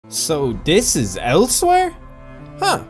So this is Elsweyr? Huh.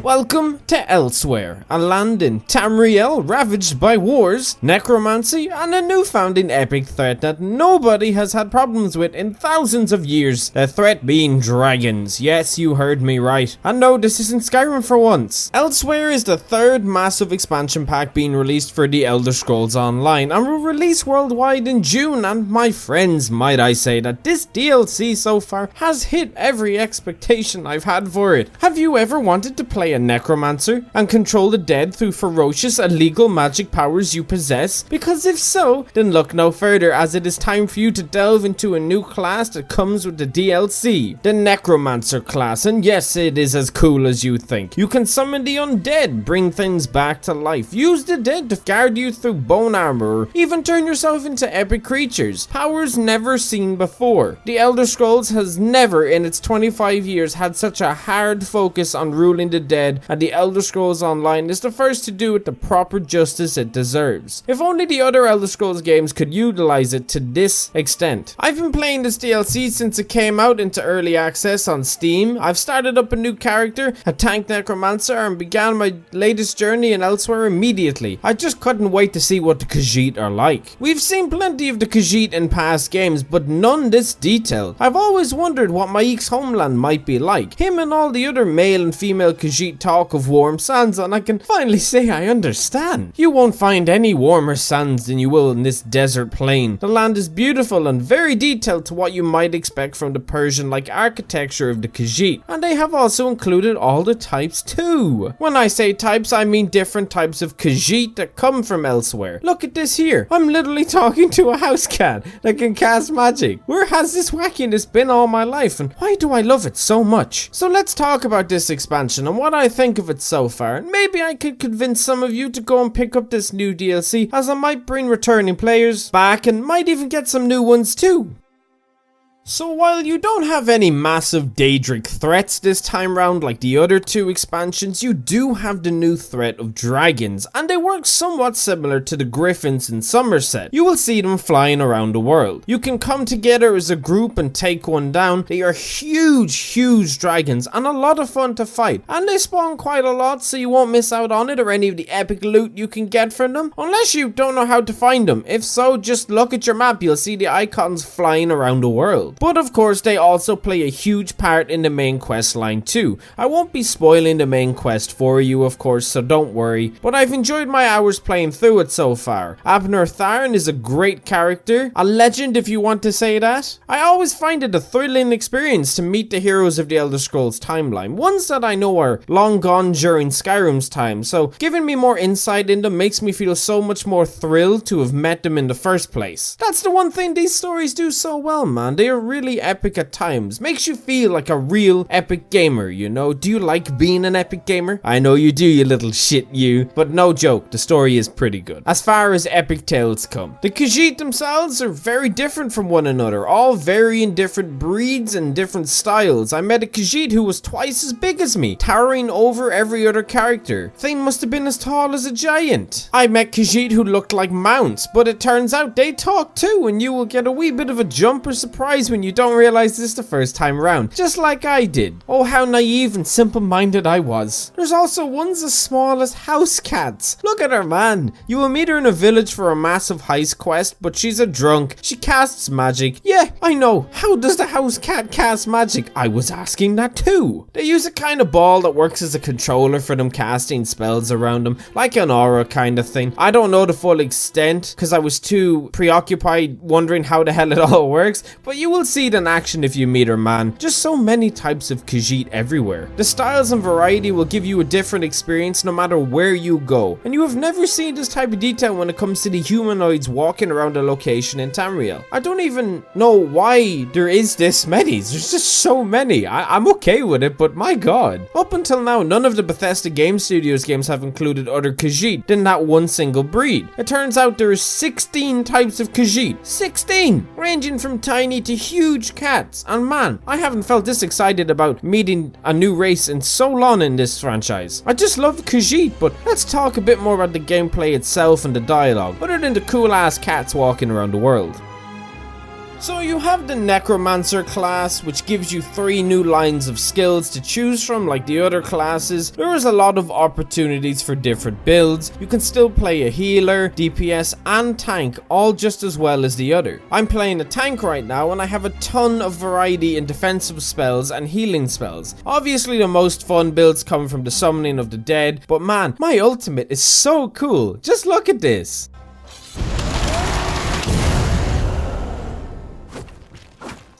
Welcome to Elsweyr, a land in Tamriel ravaged by wars, necromancy, and a newfound epic threat that nobody has had problems with in thousands of years. The threat being dragons. Yes, you heard me right. And no, this isn't Skyrim for once. Elsweyr is the third massive expansion pack being released for the Elder Scrolls Online and will release worldwide in June, and my friends, might I say that this DLC so far has hit every expectation I've had for it. Have you ever wanted to play a Necromancer and control the dead through ferocious illegal magic powers you possess? Because if so, then look no further, as it is time for you to delve into a new class that comes with the DLC, the Necromancer class. And yes, it is as cool as you think. You can summon the undead, bring things back to life, use the dead to guard you through bone armor, or even turn yourself into epic creatures, powers never seen before. The Elder Scrolls has never in its 25 years had such a hard focus on ruling the dead, and the Elder Scrolls Online is the first to do it the proper justice it deserves. If only the other Elder Scrolls games could utilize it to this extent. I've been playing this DLC since it came out into early access on Steam. I've started up a new character, a tank necromancer, and began my latest journey in Elsweyr immediately. I just couldn't wait to see what the Khajiit are like. We've seen plenty of the Khajiit in past games, but none this detailed. I've always wondered what Ma'ik's homeland might be like. Him and all the other male and female Khajiit talk of warm sands, and I can finally say I understand. You won't find any warmer sands than you will in this desert plain. The land is beautiful and very detailed to what you might expect from the Persian-like architecture of the Khajiit, and they have also included all the types too. When I say types, I mean different types of Khajiit that come from Elsweyr. Look at this here. I'm literally talking to a house cat that can cast magic. Where has this wackiness been all my life, and why do I love it so much? So let's talk about this expansion and what I think of it so far, and maybe I could convince some of you to go and pick up this new DLC, as I might bring returning players back and might even get some new ones too. So while you don't have any massive Daedric threats this time round like the other two expansions, you do have the new threat of dragons, and they work somewhat similar to the griffins in Somerset. You will see them flying around the world. You can come together as a group and take one down. They are huge dragons and a lot of fun to fight, and they spawn quite a lot, so you won't miss out on it or any of the epic loot you can get from them, unless you don't know how to find them. If so, just look at your map, you'll see the icons flying around the world. But of course, they also play a huge part in the main quest line too. I won't be spoiling the main quest for you, of course, so don't worry, but I've enjoyed my hours playing through it so far. Abnur Tharns is a great character, a legend if you want to say that. I always find it a thrilling experience to meet the heroes of the Elder Scrolls timeline, ones that I know are long gone during Skyrim's time, so giving me more insight in them makes me feel so much more thrilled to have met them in the first place. That's the one thing these stories do so well, man. They are really epic at times. Makes you feel like a real epic gamer, you know? Do you like being an epic gamer? I know you do, you little shit you. But no joke, the story is pretty good. As far as epic tales come, the Khajiit themselves are very different from one another, all varying different breeds and different styles. I met a Khajiit who was twice as big as me, towering over every other character. Thing must have been as tall as a giant. I met Khajiit who looked like mounts, but it turns out they talk too, and you will get a wee bit of a jump or surprise when you don't realize this the first time around, just like I did. Oh, how naive and simple-minded I was. There's also ones as small as house cats. Look at her, man. You will meet her in a village for a massive heist quest, but she's a drunk. She casts magic. Yeah, I know. How does the house cat cast magic? I was asking that too. They use a kind of ball that works as a controller for them casting spells around them, like an aura kind of thing. I don't know the full extent, because I was too preoccupied wondering how the hell it all works, but you will see it in action if you meet her, man. Just so many types of Khajiit everywhere. The styles and variety will give you a different experience no matter where you go, and you have never seen this type of detail when it comes to the humanoids walking around a location in Tamriel. I don't even know why there is this many. There's just so many. I'm okay with it, but my god. Up until now, none of the Bethesda Game Studios games have included other Khajiit than that one single breed. It turns out there are 16 types of Khajiit. 16! Ranging from tiny to huge cats, and man, I haven't felt this excited about meeting a new race in so long in this franchise. I just love Khajiit, but let's talk a bit more about the gameplay itself and the dialogue, other than the cool ass cats walking around the world. So you have the Necromancer class, which gives you 3 new lines of skills to choose from like the other classes. There is a lot of opportunities for different builds. You can still play a healer, DPS and tank all just as well as the other. I'm playing a tank right now and I have a ton of variety in defensive spells and healing spells. Obviously the most fun builds come from the summoning of the dead, but man, my ultimate is so cool. Just look at this.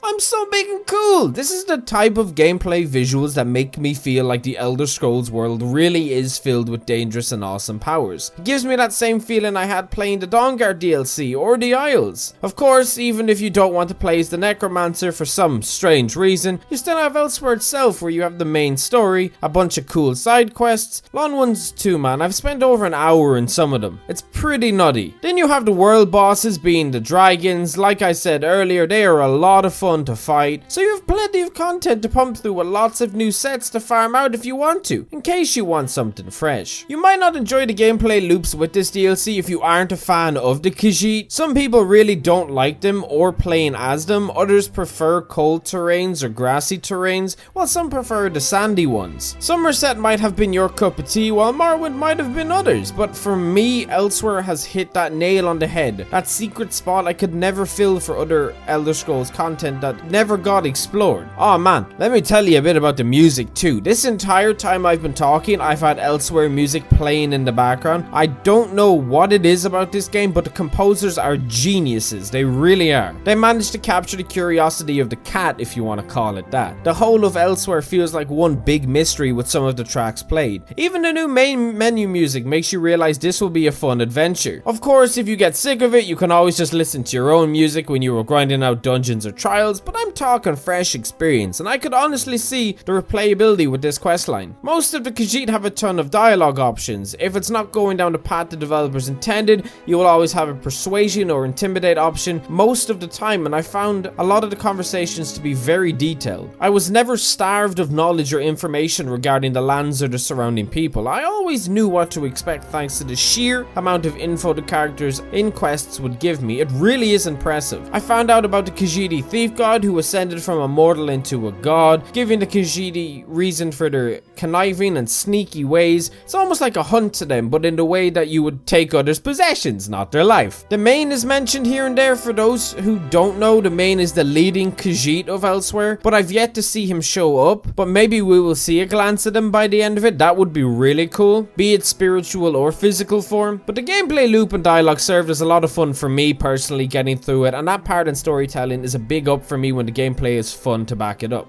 I'm so big and cool! This is the type of gameplay visuals that make me feel like the Elder Scrolls world really is filled with dangerous and awesome powers. It gives me that same feeling I had playing the Dawnguard DLC or the Isles. Of course, even if you don't want to play as the Necromancer for some strange reason, you still have Elsweyr itself where you have the main story, a bunch of cool side quests, long ones too man, I've spent over an hour in some of them. It's pretty nutty. Then you have the world bosses being the dragons. Like I said earlier, they are a lot of fun to fight, so you have plenty of content to pump through with lots of new sets to farm out if you want to, in case you want something fresh. You might not enjoy the gameplay loops with this DLC if you aren't a fan of the Khajiit. Some people really don't like them or playing as them, others prefer cold terrains or grassy terrains, while some prefer the sandy ones. Somerset might have been your cup of tea, while Morrowind might have been others, but for me, Elsweyr has hit that nail on the head, that secret spot I could never fill for other Elder Scrolls content that never got explored. Oh man, let me tell you a bit about the music too. This entire time I've been talking, I've had Elsweyr music playing in the background. I don't know what it is about this game, but the composers are geniuses. They really are. They managed to capture the curiosity of the cat, if you want to call it that. The whole of Elsweyr feels like one big mystery with some of the tracks played. Even the new main menu music makes you realize this will be a fun adventure. Of course, if you get sick of it, you can always just listen to your own music when you were grinding out dungeons or trials, but I'm talking fresh experience, and I could honestly see the replayability with this questline. Most of the Khajiit have a ton of dialogue options. If it's not going down the path the developers intended, you will always have a persuasion or intimidate option most of the time, and I found a lot of the conversations to be very detailed. I was never starved of knowledge or information regarding the lands or the surrounding people. I always knew what to expect thanks to the sheer amount of info the characters in quests would give me. It really is impressive. I found out about the Khajiit thief god who ascended from a mortal into a god, giving the Khajiit reason for their conniving and sneaky ways. It's almost like a hunt to them, but in the way that you would take others' possessions, not their life. The main is mentioned here and there. For those who don't know, the main is the leading Khajiit of Elsweyr, but I've yet to see him show up, but maybe we will see a glance at him by the end of it. That would be really cool, be it spiritual or physical form. But the gameplay loop and dialogue served as a lot of fun for me personally getting through it, and that part in storytelling is a big up for me when the gameplay is fun to back it up.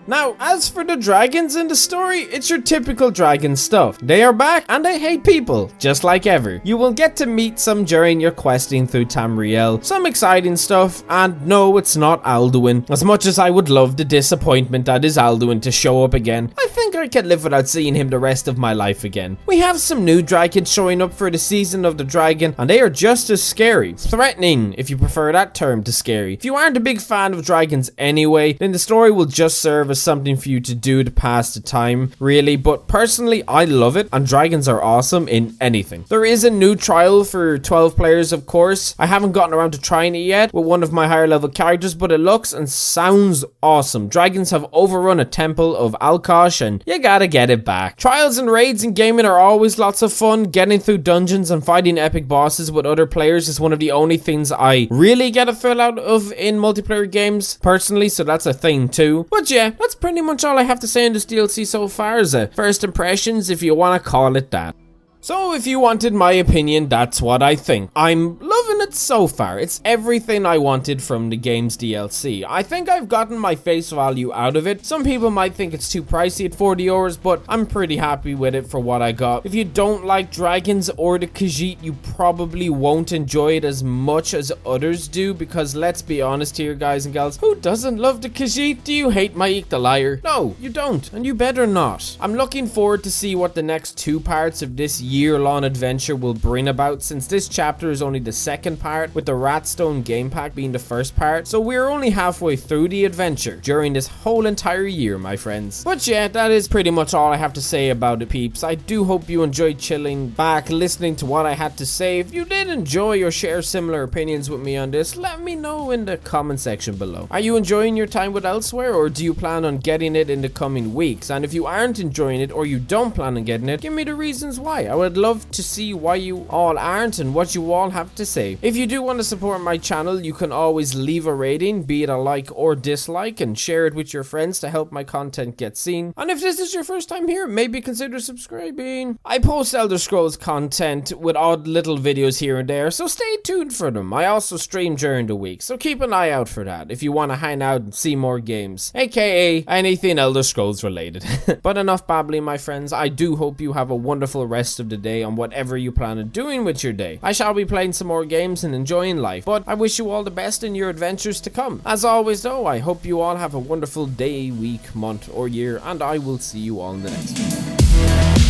Now, as for the dragons in the story, it's your typical dragon stuff. They are back and they hate people, just like ever. You will get to meet some during your questing through Tamriel, some exciting stuff, and no, it's not Alduin. As much as I would love the disappointment that is Alduin to show up again, I think I can live without seeing him the rest of my life again. We have some new dragons showing up for the season of the dragon, and they are just as scary. Threatening, if you prefer that term to scary. If you aren't a big fan of dragons anyway, then the story will just serve as something for you to do to pass the time, really, but personally I love it, and dragons are awesome in anything. There is a new trial for 12 players, of course. I haven't gotten around to trying it yet with one of my higher level characters, but it looks and sounds awesome. Dragons have overrun a temple of Alkosh and you gotta get it back. Trials and raids in gaming are always lots of fun. Getting through dungeons and fighting epic bosses with other players is one of the only things I really get a thrill out of in multiplayer games personally, so that's a thing too. But yeah, that's pretty much all I have to say on this DLC so far as first impressions, if you want to call it that. So if you wanted my opinion, that's what I think. I'm loving it so far. It's everything I wanted from the game's DLC. I think I've gotten my face value out of it. Some people might think it's too pricey at €40, but I'm pretty happy with it for what I got. If you don't like dragons or the Khajiit, you probably won't enjoy it as much as others do, because let's be honest here, guys and gals, who doesn't love the Khajiit? Do you hate Maik the Liar? No, you don't, and you better not. I'm looking forward to see what the next 2 parts of this year-long adventure will bring about, since this chapter is only the second part, with the Ratstone game pack being the first part, so we're only halfway through the adventure during this whole entire year, my friends. But yeah, that is pretty much all I have to say about it, peeps. I do hope you enjoyed chilling back, listening to what I had to say. If you did enjoy or share similar opinions with me on this, let me know in the comment section below. Are you enjoying your time with Elsweyr, or do you plan on getting it in the coming weeks? And if you aren't enjoying it, or you don't plan on getting it, give me the reasons why. I would love to see why you all aren't and what you all have to say. If you do want to support my channel, you can always leave a rating, be it a like or dislike, and share it with your friends to help my content get seen. And if this is your first time here, maybe consider subscribing. I post Elder Scrolls content with odd little videos here and there, so stay tuned for them. I also stream during the week, so keep an eye out for that if you want to hang out and see more games, aka anything Elder Scrolls related. But enough babbling, my friends. I do hope you have a wonderful rest of the day on whatever you plan on doing with your day. I shall be playing some more games and enjoying life, but I wish you all the best in your adventures to come. As always though, I hope you all have a wonderful day, week, month or year, and I will see you all in the next one.